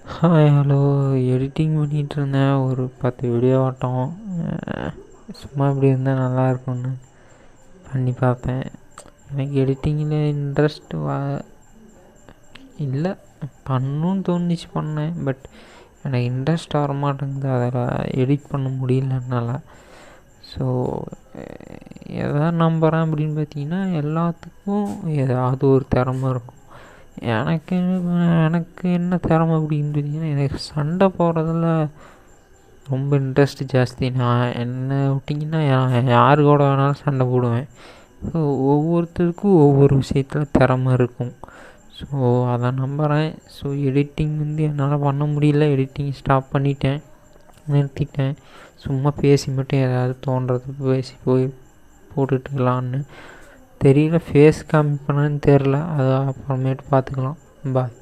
Hi hello. Editing பண்ணிகிட்ருந்தேன் ஒரு 10 video ஆட்டம். சும்மா இப்படி இருந்தால் நல்லாயிருக்கும்னு பண்ணி பார்ப்பேன். எனக்கு எடிட்டிங்கில் இன்ட்ரெஸ்ட் இல்லை. பண்ணணுன்னு தோணுச்சு பண்ணேன். பட் எனக்கு இன்ட்ரெஸ்ட் வர மாட்டேங்குது. அதில் எடிட் பண்ண முடியல என்னால். ஸோ எதை நம்புகிறேன் அப்படின்னு பார்த்தீங்கன்னா, எல்லாத்துக்கும் ஏதாவது ஒரு திறமை இருக்கும். எனக்கு என்ன திறமை அப்படின்னு பார்த்தீங்கன்னா, எனக்கு சண்டை போடுறதுல ரொம்ப இன்ட்ரெஸ்ட் ஜாஸ்தி. நான் என்ன விட்டிங்கன்னா யார் கூட வேணாலும் சண்டை போடுவேன். ஸோ ஒவ்வொருத்தருக்கும் ஒவ்வொரு விஷயத்தில் திறமை இருக்கும். ஸோ அதை நம்புகிறேன். ஸோ எடிட்டிங் என்னால் பண்ண முடியல. எடிட்டிங் ஸ்டாப் பண்ணிட்டேன், நிறுத்திட்டேன். சும்மா பேசி மட்டும் ஏதாவது தோன்றது பேசி போய் போட்டுட்டுக்கலான்னு தெரியல. ஃபேஸ் காமிப்பேனான்னு தெரில. அது அப்புறமேட்டு பார்த்துக்கலாம். பாய்.